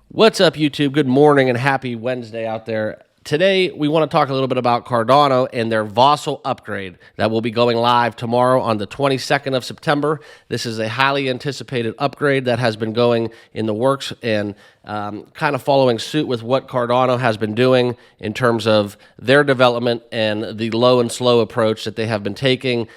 What's up, YouTube? Good morning and happy Wednesday out there. Today, we want to talk a little bit about Cardano and their Vasil upgrade that will be going live tomorrow on the 22nd of September. This is a highly anticipated upgrade that has been going in the works and kind of following suit with what Cardano has been doing in terms of their development and the low and slow approach that they have been taking.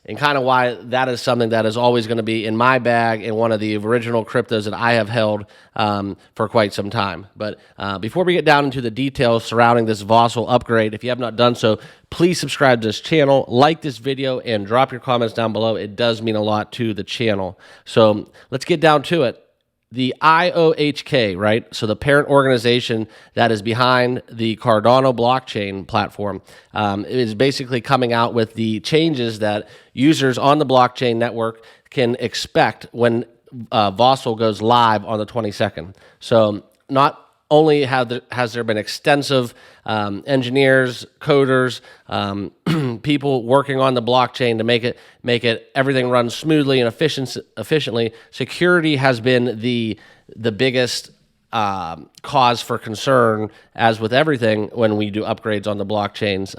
And kind of why that is something that is always going to be in my bag and one of the original cryptos that I have held for quite some time. But before we get down into the details surrounding this Vasil upgrade, if you have not done so, please subscribe to this channel, like this video, and drop your comments down below. It does mean a lot to the channel. So let's get down to it. The IOHK, right? So the parent organization that is behind the Cardano blockchain platform is basically coming out with the changes that users on the blockchain network can expect when Vasil goes live on the 22nd. So not only has there been extensive engineers, coders, people working on the blockchain to make it everything run smoothly and efficiently. Security has been the biggest cause for concern, as with everything when we do upgrades on the blockchains,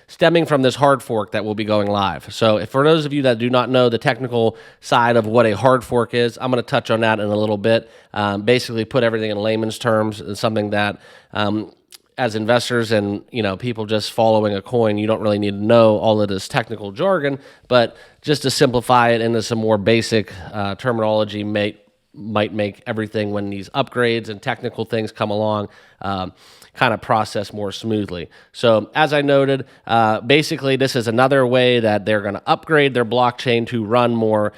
stemming from this hard fork that will be going live. So for those of you that do not know the technical side of what a hard fork is, I'm going to touch on that in a little bit. Basically put everything in layman's terms. It's something that as investors and people just following a coin, you don't really need to know all of this technical jargon, but just to simplify it into some more basic terminology might make everything, when these upgrades and technical things come along, kind of process more smoothly. So as I noted, basically this is another way that they're going to upgrade their blockchain to run more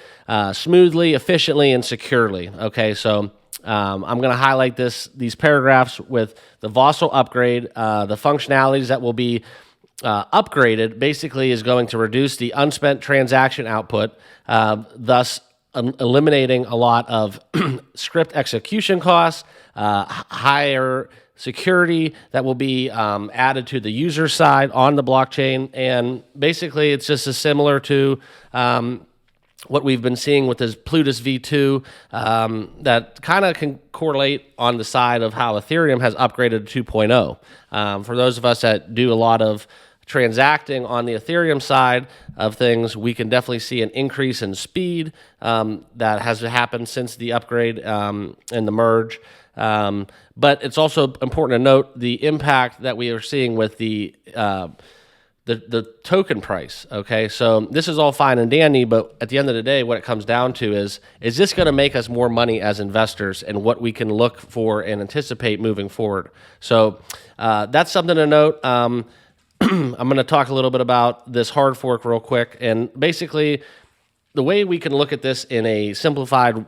smoothly, efficiently, and securely. Okay, so I'm going to highlight these paragraphs with the Vasil upgrade. The functionalities that will be upgraded basically is going to reduce the unspent transaction output, thus eliminating a lot of script execution costs, higher security that will be added to the user side on the blockchain. And basically, it's just as similar to what we've been seeing with this Plutus V2 that kind of can correlate on the side of how Ethereum has upgraded to 2.0. For those of us that do a lot of transacting on the Ethereum side of things, we can definitely see an increase in speed that has happened since the upgrade and the merge. But it's also important to note the impact that we are seeing with the token price. Okay, so this is all fine and dandy, but at the end of the day, what it comes down to is this going to make us more money as investors, and what we can look for and anticipate moving forward? So that's something to note. I'm going to talk a little bit about this hard fork real quick. And basically, the way we can look at this in a simplified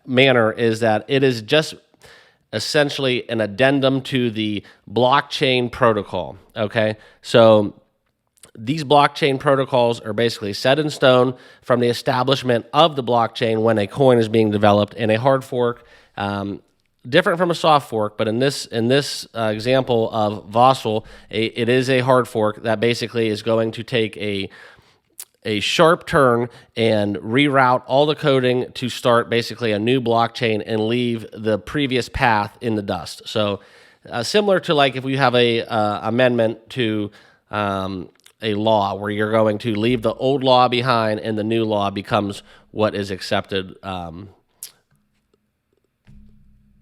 manner is that it is just essentially an addendum to the blockchain protocol. Okay, so these blockchain protocols are basically set in stone from the establishment of the blockchain when a coin is being developed, and a hard fork, different from a soft fork, but in this example of Vasil, it is a hard fork that basically is going to take a sharp turn and reroute all the coding to start basically a new blockchain and leave the previous path in the dust. So similar to like if we have a amendment to a law where you're going to leave the old law behind and the new law becomes what is accepted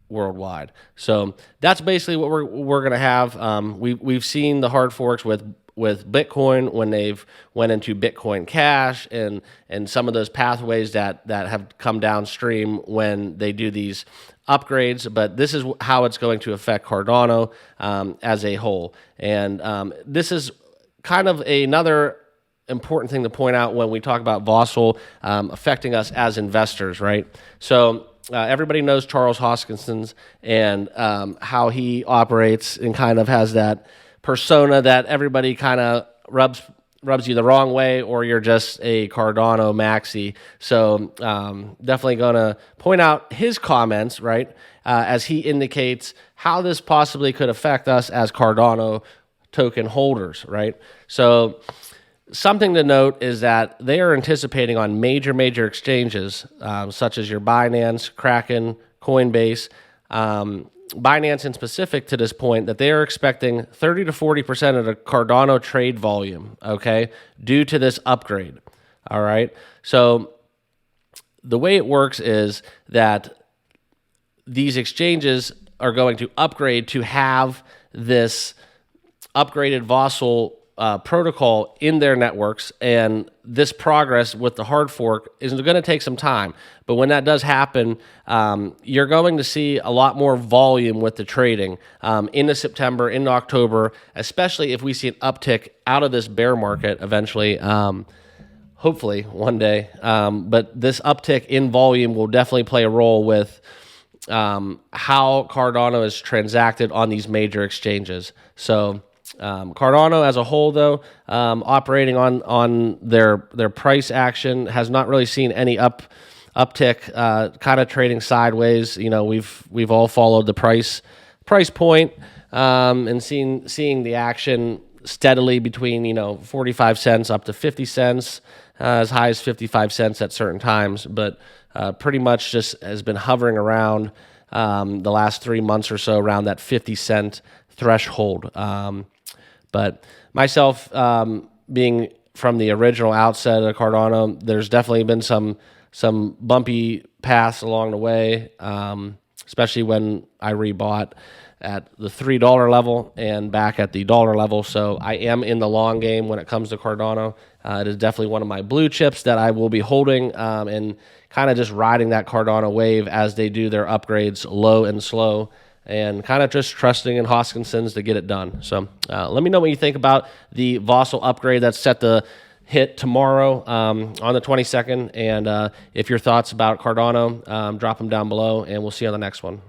worldwide. So that's basically what we're going to have. We've seen the hard forks with Bitcoin when they've went into Bitcoin Cash and some of those pathways that have come downstream when they do these upgrades. But this is how it's going to affect Cardano as a whole. And this is kind of another important thing to point out when we talk about Vasil affecting us as investors, right? So everybody knows Charles Hoskinson and how he operates and kind of has that persona that everybody kind of rubs you the wrong way, or you're just a Cardano maxi. So definitely going to point out his comments, right, as he indicates how this possibly could affect us as Cardano token holders, right? So something to note is that they are anticipating on major exchanges, such as your Binance, Kraken, Coinbase, Binance in specific to this point, that they are expecting 30 to 40% of the Cardano trade volume, okay, due to this upgrade. All right. So the way it works is that these exchanges are going to upgrade to have this upgraded Vasil protocol in their networks, and this progress with the hard fork is going to take some time. But when that does happen, you're going to see a lot more volume with the trading into September, into October, especially if we see an uptick out of this bear market eventually. Hopefully one day. But this uptick in volume will definitely play a role with how Cardano is transacted on these major exchanges. So Cardano as a whole, though, operating on their price action, has not really seen any uptick, kind of trading sideways. You know, we've all followed the price point, and seeing the action steadily between 45 cents up to 50 cents, as high as 55 cents at certain times, but pretty much just has been hovering around the last 3 months or so around that 50-cent threshold. But myself, being from the original outset of Cardano, there's definitely been some bumpy paths along the way, especially when I rebought at the $3 level and back at the dollar level. So I am in the long game when it comes to Cardano. It is definitely one of my blue chips that I will be holding, and kind of just riding that Cardano wave as they do their upgrades low and slow, and kind of just trusting in Hoskinsons to get it done. So let me know what you think about the Vasil upgrade that's set to hit tomorrow on the 22nd. And if your thoughts about Cardano, drop them down below, and we'll see you on the next one.